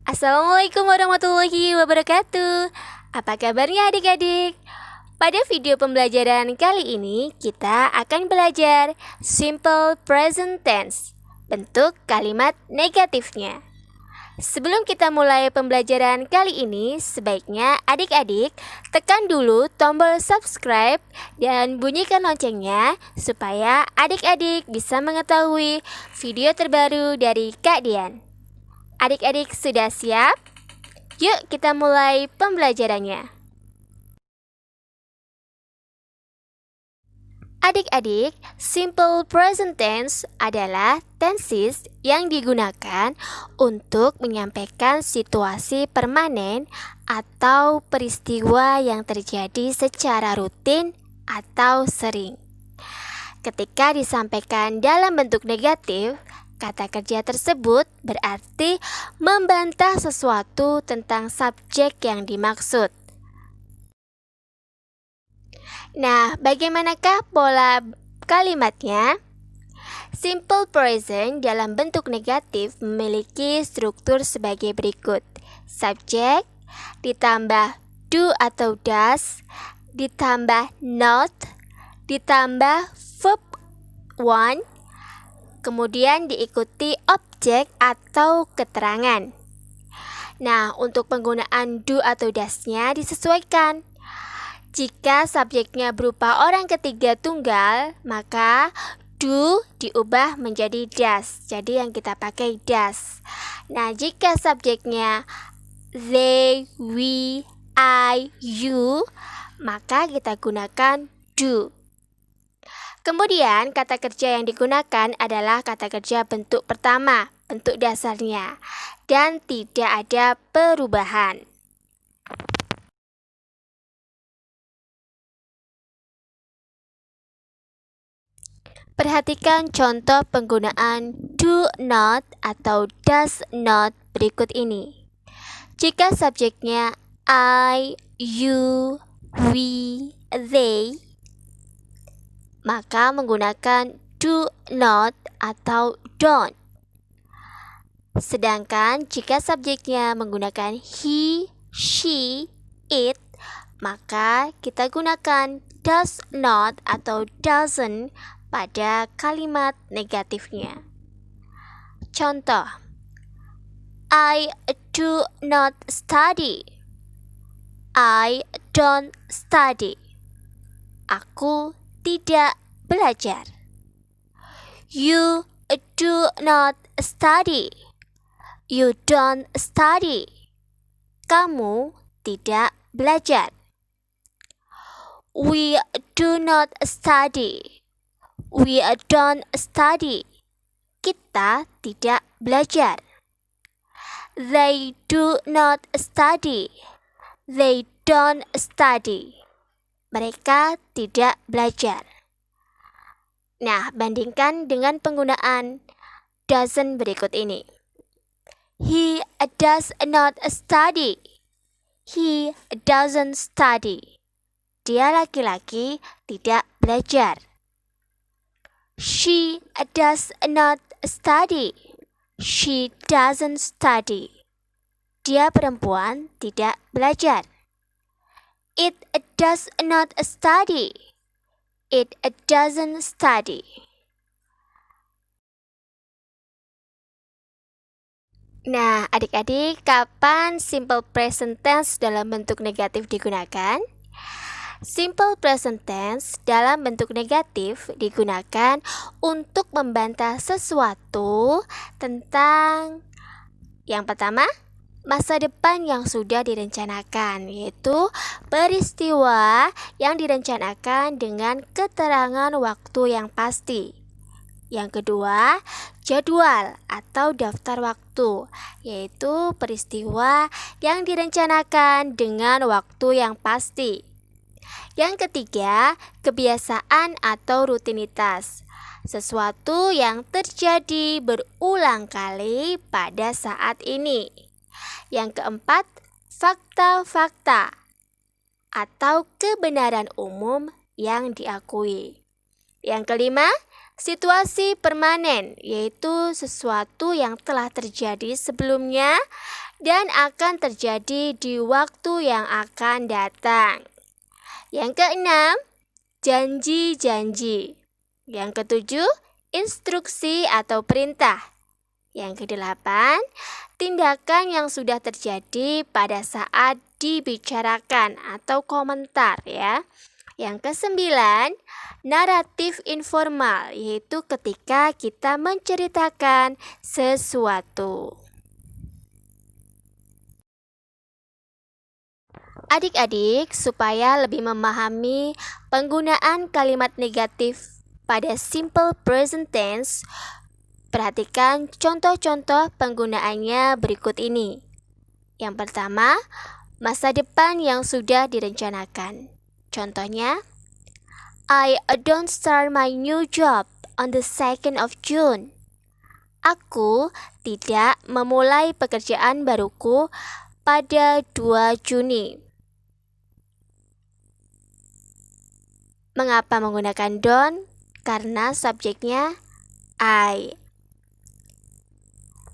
Assalamualaikum warahmatullahi wabarakatuh. Apa kabarnya adik-adik? Pada video pembelajaran kali ini kita akan belajar simple present tense, bentuk kalimat negatifnya. Sebelum kita mulai pembelajaran kali ini, sebaiknya adik-adik tekan dulu tombol subscribe dan bunyikan loncengnya supaya adik-adik bisa mengetahui video terbaru dari Kak Dian. Adik-adik sudah siap? Yuk kita mulai pembelajarannya. Adik-adik, simple present tense adalah tenses yang digunakan untuk menyampaikan situasi permanen atau peristiwa yang terjadi secara rutin atau sering. Ketika disampaikan dalam bentuk negatif, kata kerja tersebut berarti membantah sesuatu tentang subjek yang dimaksud. Nah, bagaimanakah pola kalimatnya? Simple present dalam bentuk negatif memiliki struktur sebagai berikut. Subjek ditambah do atau does, ditambah not, ditambah verb one, kemudian diikuti objek atau keterangan. Nah, untuk penggunaan do atau does-nya disesuaikan. Jika subjeknya berupa orang ketiga tunggal, maka do diubah menjadi does. Jadi yang kita pakai does. Nah, jika subjeknya they, we, I, you, maka kita gunakan do. Kemudian kata kerja yang digunakan adalah kata kerja bentuk pertama, bentuk dasarnya, dan tidak ada perubahan. Perhatikan contoh penggunaan do not atau does not berikut ini. Jika subjeknya I, you, we, they, maka menggunakan do not atau don't. Sedangkan jika subjeknya menggunakan he, she, it, maka kita gunakan does not atau doesn't pada kalimat negatifnya. Contoh, I do not study. I don't study. Aku tidak belajar. You do not study. You don't study. Kamu tidak belajar. We do not study. We don't study. Kita tidak belajar. They do not study. They don't study. Mereka tidak belajar. Nah, bandingkan dengan penggunaan doesn't berikut ini. He does not study. He doesn't study. Dia laki-laki tidak belajar. She does not study. She doesn't study. Dia perempuan tidak belajar. It does not study. It doesn't study. Nah, adik-adik, kapan simple present tense dalam bentuk negatif digunakan? Simple present tense dalam bentuk negatif digunakan untuk membantah sesuatu tentang yang pertama, masa depan yang sudah direncanakan, yaitu peristiwa yang direncanakan dengan keterangan waktu yang pasti. Yang kedua, jadwal atau daftar waktu, yaitu peristiwa yang direncanakan dengan waktu yang pasti. Yang ketiga, kebiasaan atau rutinitas, sesuatu yang terjadi berulang kali pada saat ini. Yang keempat, fakta-fakta atau kebenaran umum yang diakui. Yang kelima, situasi permanen, yaitu sesuatu yang telah terjadi sebelumnya dan akan terjadi di waktu yang akan datang. Yang keenam, janji-janji. Yang ketujuh, instruksi atau perintah. Yang kedelapan, tindakan yang sudah terjadi pada saat dibicarakan atau komentar ya. Yang kesembilan, naratif informal, yaitu ketika kita menceritakan sesuatu. Adik-adik, supaya lebih memahami penggunaan kalimat negatif pada simple present tense, perhatikan contoh-contoh penggunaannya berikut ini. Yang pertama, masa depan yang sudah direncanakan. Contohnya, I don't start my new job on the 2nd of June. Aku tidak memulai pekerjaan baruku pada 2 Juni. Mengapa menggunakan don't? Karena subjeknya I.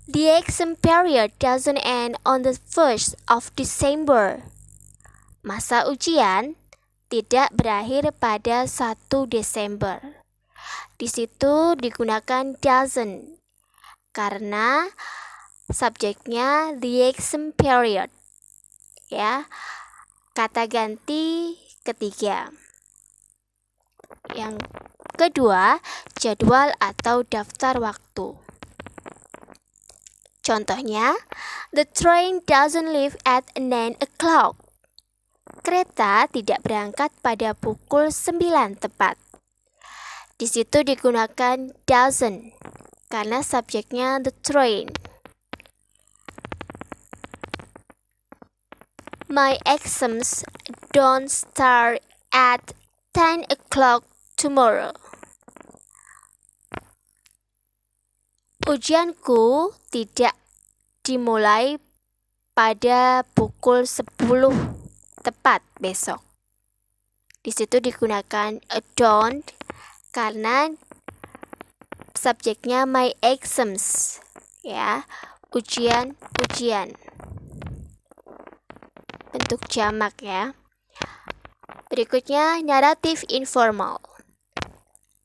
The exam period doesn't end on the 1st of December. Masa ujian tidak berakhir pada 1 Desember. Di situ digunakan doesn't karena subjeknya the exam period. Ya. Kata ganti ketiga. Yang kedua, jadwal atau daftar waktu. Contohnya, the train doesn't leave at 9 o'clock. Kereta tidak berangkat pada pukul 9 tepat. Di situ digunakan doesn't karena subjeknya the train. My exams don't start at 10 o'clock tomorrow. Ujianku tidak dimulai pada pukul 10 tepat besok. Di situ digunakan don't karena subjeknya my exams, ya, ujian. Bentuk jamak ya. Berikutnya naratif informal.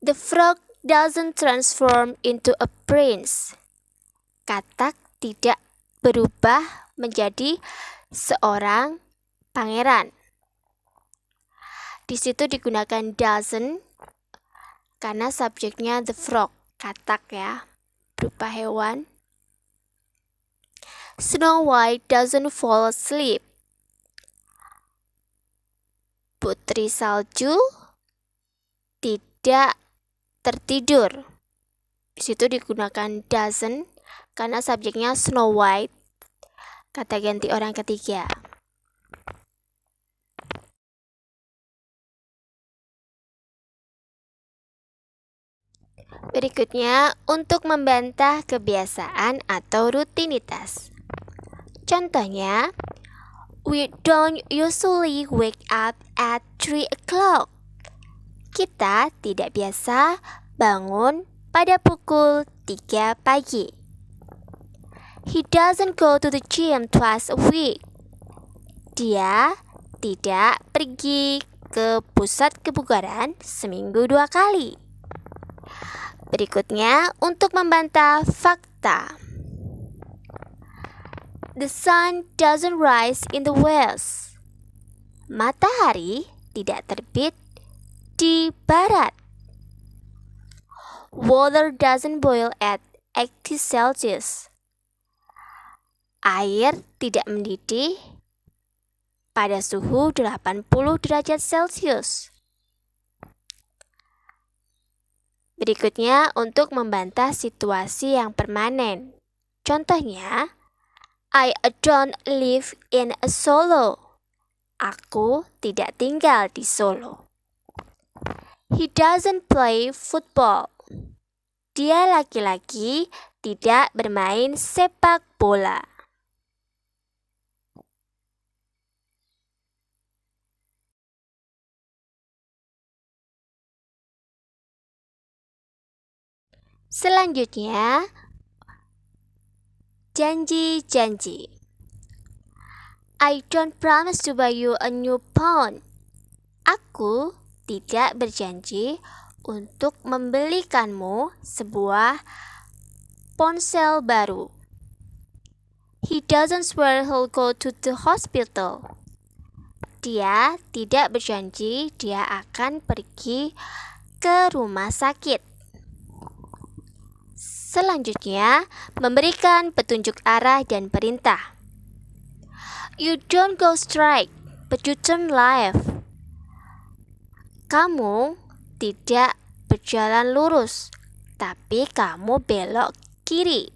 The frog doesn't transform into a prince. Katak tidak berubah menjadi seorang pangeran. Di situ digunakan doesn't karena subjeknya the frog, katak ya, berupa hewan. Snow White doesn't fall asleep. Putri salju tidak tertidur. Di situ digunakan doesn't karena subjeknya Snow White, kata ganti orang ketiga. Berikutnya, untuk membantah kebiasaan atau rutinitas. Contohnya, we don't usually wake up at 3 o'clock. Kita tidak biasa bangun pada pukul 3 pagi. He doesn't go to the gym twice a week. Dia tidak pergi ke pusat kebugaran seminggu 2 kali. Berikutnya, untuk membantah fakta. The sun doesn't rise in the west. Matahari tidak terbit di barat. Water doesn't boil at 80 Celsius. Air tidak mendidih pada suhu 80 derajat Celcius. Berikutnya, untuk membantah situasi yang permanen. Contohnya, I don't live in Solo. Aku tidak tinggal di Solo. He doesn't play football. Dia laki-laki tidak bermain sepak bola. Selanjutnya, janji-janji. I don't promise to buy you a new phone. Aku tidak berjanji untuk membelikanmu sebuah ponsel baru. He doesn't swear he'll go to the hospital. Dia tidak berjanji dia akan pergi ke rumah sakit. Selanjutnya, memberikan petunjuk arah dan perintah. You don't go straight, but you turn left. Kamu tidak berjalan lurus, tapi kamu belok kiri.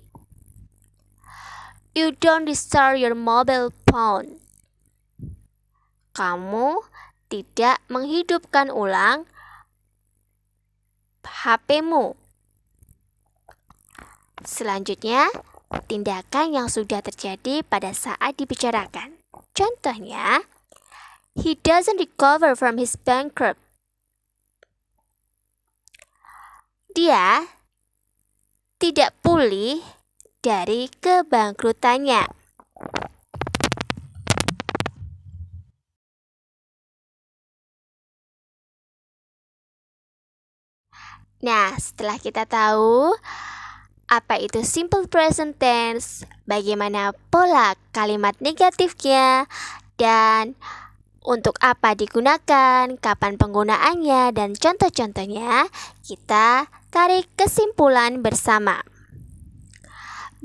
You don't restart your mobile phone. Kamu tidak menghidupkan ulang HP-mu. Selanjutnya, tindakan yang sudah terjadi pada saat dibicarakan. Contohnya, he doesn't recover from his bankrupt. Dia tidak pulih dari kebangkrutannya. Nah, setelah kita tahu apa itu simple present tense, bagaimana pola kalimat negatifnya, dan untuk apa digunakan, kapan penggunaannya, dan contoh-contohnya, kita tarik kesimpulan bersama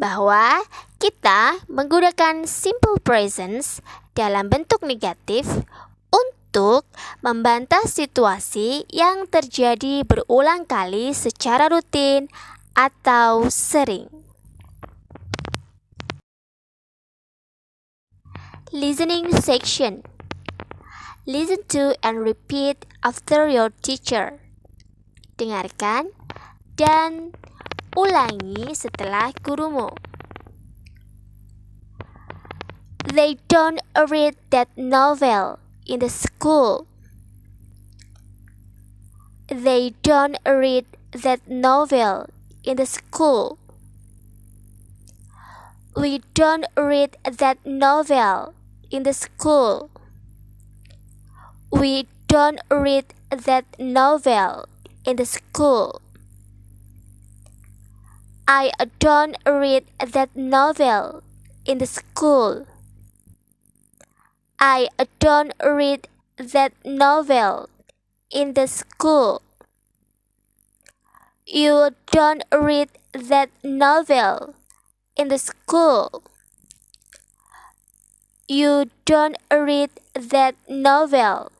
bahwa kita menggunakan simple present dalam bentuk negatif untuk membantah situasi yang terjadi berulang kali secara rutin atau sering. Listening section. Listen to and repeat after your teacher. Dengarkan dan ulangi setelah gurumu. They don't read that novel in the school. They don't read that novel in the school. We don't read that novel in the school. We don't read that novel in the school. I don't read that novel in the school. I don't read that novel in the school. You don't read that novel in the school. You don't read that novel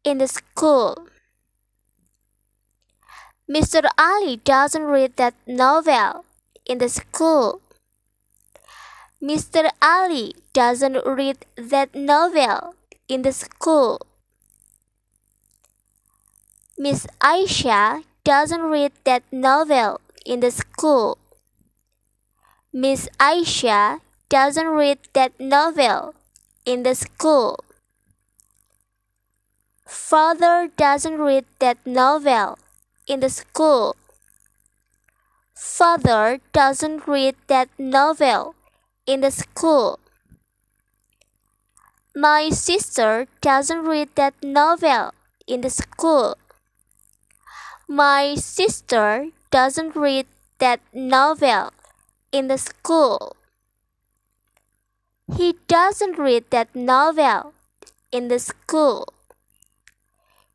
in the school. Mr. Ali doesn't read that novel in the school. Mr. Ali doesn't read that novel in the school. Miss Aisha doesn't read that novel in the school. Miss Aisha doesn't read that novel in the school. Father doesn't read that novel in the school. Father doesn't read that novel in the school. My sister doesn't read that novel in the school. My sister doesn't read that novel in the school. He doesn't read that novel in the school.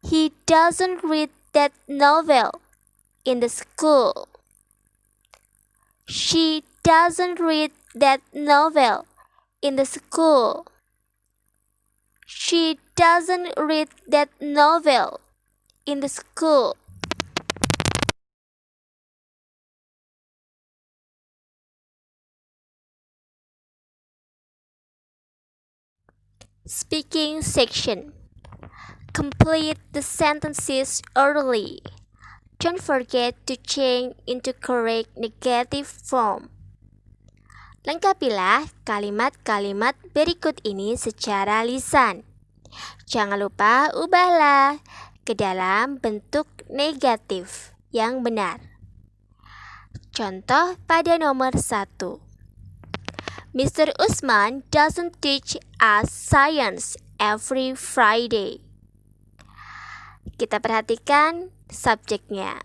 He doesn't read that novel in the school. She doesn't read that novel in the school. She doesn't read that novel in the school. Speaking section. Complete the sentences early. Don't forget to change into correct negative form. Lengkapilah kalimat-kalimat berikut ini secara lisan. Jangan lupa ubahlah ke dalam bentuk negatif yang benar. Contoh pada nomor 1. Mr. Usman doesn't teach us science every Friday. Kita perhatikan subjeknya.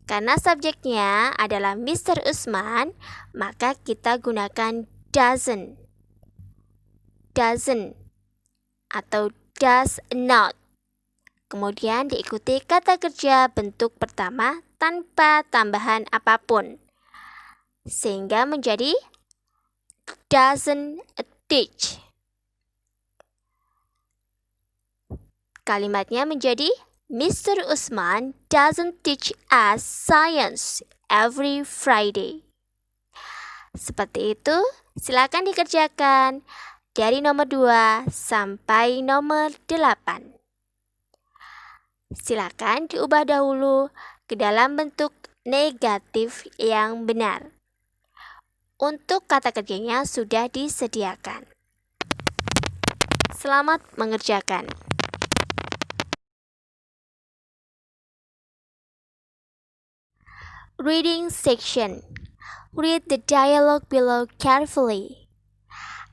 Karena subjeknya adalah Mr. Usman, maka kita gunakan doesn't. Doesn't atau does not. Kemudian diikuti kata kerja bentuk pertama tanpa tambahan apapun. Sehingga menjadi doesn't teach. Kalimatnya menjadi Mr. Usman doesn't teach us science every Friday. Seperti itu, silakan dikerjakan dari nomor 2 sampai nomor 8. Silakan diubah dahulu ke dalam bentuk negatif yang benar. Untuk kata kerjanya sudah disediakan. Selamat mengerjakan. Reading section. Read the dialogue below carefully.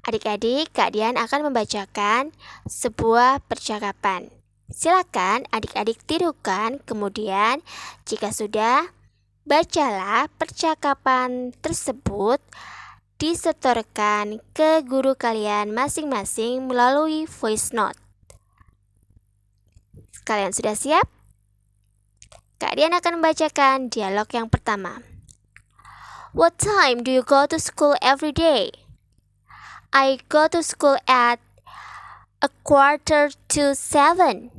Adik-adik, Kak Dian akan membacakan sebuah percakapan. Silakan adik-adik tirukan, kemudian jika sudah, bacalah percakapan tersebut, disetorkan ke guru kalian masing-masing melalui voice note. Kalian sudah siap? Kak Dian akan membacakan dialog yang pertama. What time do you go to school every day? I go to school at 6:45.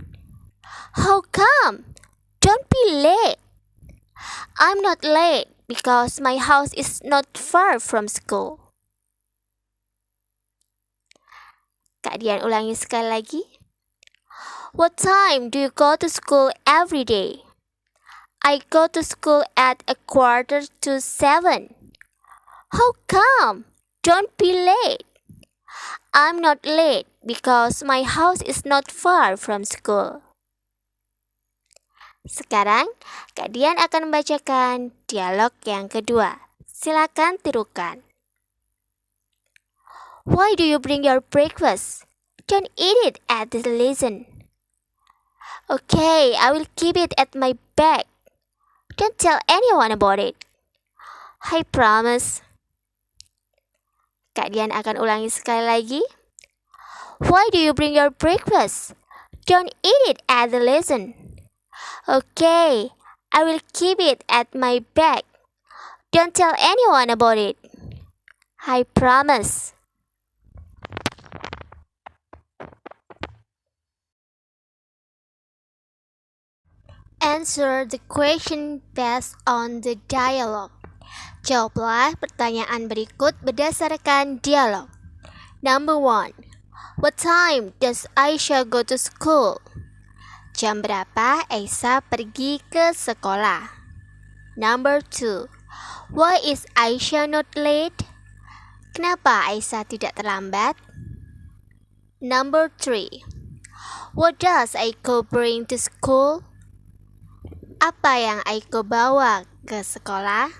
How come? Don't be late. I'm not late because my house is not far from school. Kak Dian ulangi sekali lagi. What time do you go to school every day? I go to school at 6:45. How come? Don't be late. I'm not late because my house is not far from school. Sekarang, Kak Dian akan membacakan dialog yang kedua. Silakan tirukan. Why do you bring your breakfast? Don't eat it at the lesson. Okay, I will keep it at my bag. Don't tell anyone about it. I promise. Kak Dian akan ulangi sekali lagi. Why do you bring your breakfast? Don't eat it at the lesson. Okay, I will keep it at my bag. Don't tell anyone about it. I promise. Answer the question based on the dialogue. Jawablah pertanyaan berikut berdasarkan dialog. Number 1. What time does Aisha go to school? Jam berapa Aisyah pergi ke sekolah? Number 2. Why is Aisha not late? Kenapa Aisyah tidak terlambat? Number 3. What does Aiko bring to school? Apa yang Aiko bawa ke sekolah?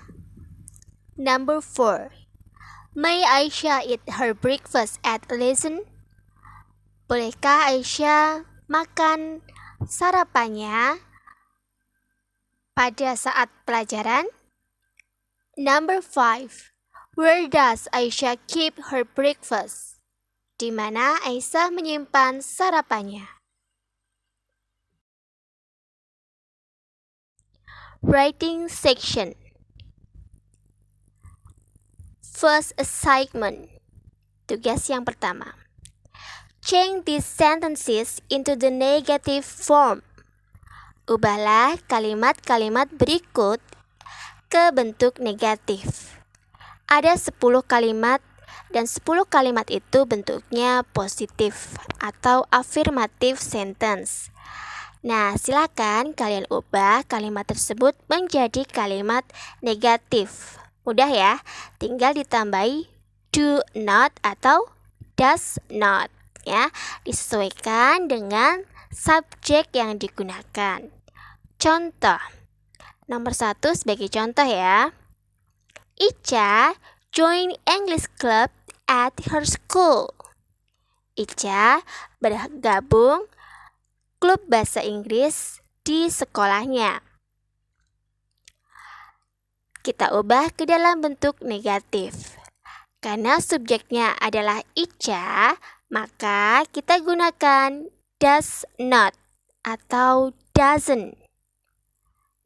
Number 4. May Aisha eat her breakfast at lesson? Bolehkah Aisyah makan sarapannya pada saat pelajaran? Number 5. Where does Aisyah keep her breakfast? Di mana Aisyah menyimpan sarapannya? Writing section. First assignment. Tugas yang pertama. Change these sentences into the negative form. Ubahlah kalimat-kalimat berikut ke bentuk negatif. Ada 10 kalimat dan 10 kalimat itu bentuknya positif atau affirmative sentence. Nah, silakan kalian ubah kalimat tersebut menjadi kalimat negatif. Mudah ya, tinggal ditambahi do not atau does not. Ya, disesuaikan dengan subjek yang digunakan. Contoh. Nomor 1 sebagai contoh ya. Ica join English club at her school. Ica bergabung klub bahasa Inggris di sekolahnya. Kita ubah ke dalam bentuk negatif. Karena subjeknya adalah Ica, maka kita gunakan does not atau doesn't.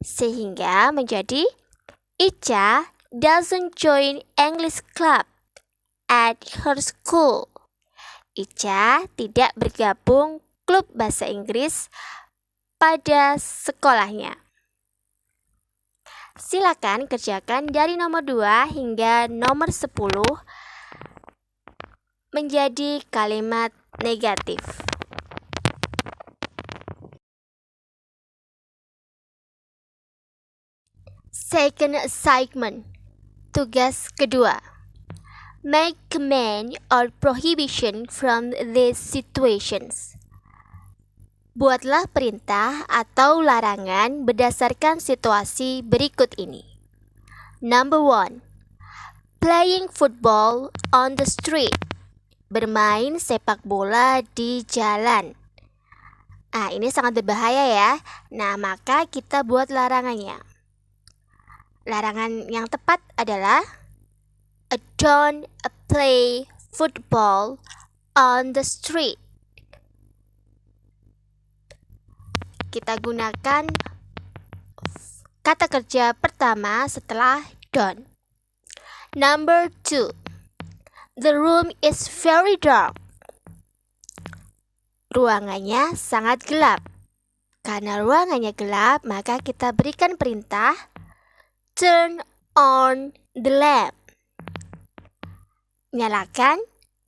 Sehingga menjadi Ica doesn't join English club at her school. Ica tidak bergabung klub bahasa Inggris pada sekolahnya. Silakan kerjakan dari nomor 2 hingga nomor 10 menjadi kalimat negatif. Second assignment. Tugas kedua. Make command or prohibition from these situations. Buatlah perintah atau larangan berdasarkan situasi berikut ini. Number 1. Playing football on the street. Bermain sepak bola di jalan. Ini sangat berbahaya ya. Maka kita buat larangannya. Larangan yang tepat adalah don't play football on the street. Kita gunakan kata kerja pertama setelah don't. Number 2. The room is very dark. Ruangannya sangat gelap. Karena ruangannya gelap, maka kita berikan perintah turn on the lamp. Nyalakan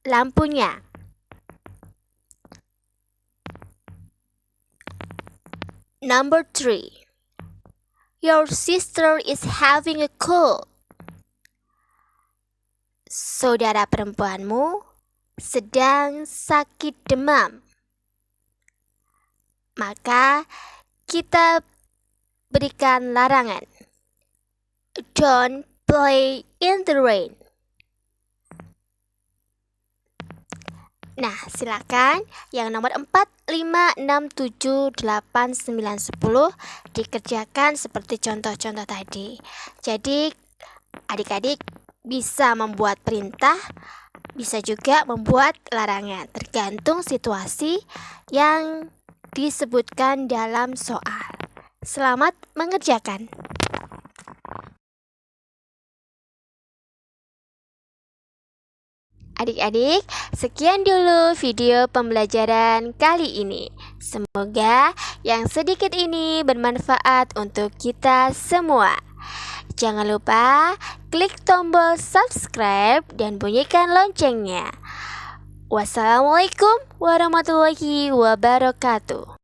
lampunya. Number 3. Your sister is having a cold. Saudara perempuanmu sedang sakit demam. Maka kita berikan larangan. Don't play in the rain. Silakan yang nomor 4, 5, 6, 7, 8, 9, 10 dikerjakan seperti contoh-contoh tadi. Jadi adik-adik bisa membuat perintah, bisa juga membuat larangan, tergantung situasi yang disebutkan dalam soal. Selamat mengerjakan. Adik-adik, sekian dulu video pembelajaran kali ini. Semoga yang sedikit ini bermanfaat untuk kita semua. Jangan lupa klik tombol subscribe dan bunyikan loncengnya. Wassalamualaikum warahmatullahi wabarakatuh.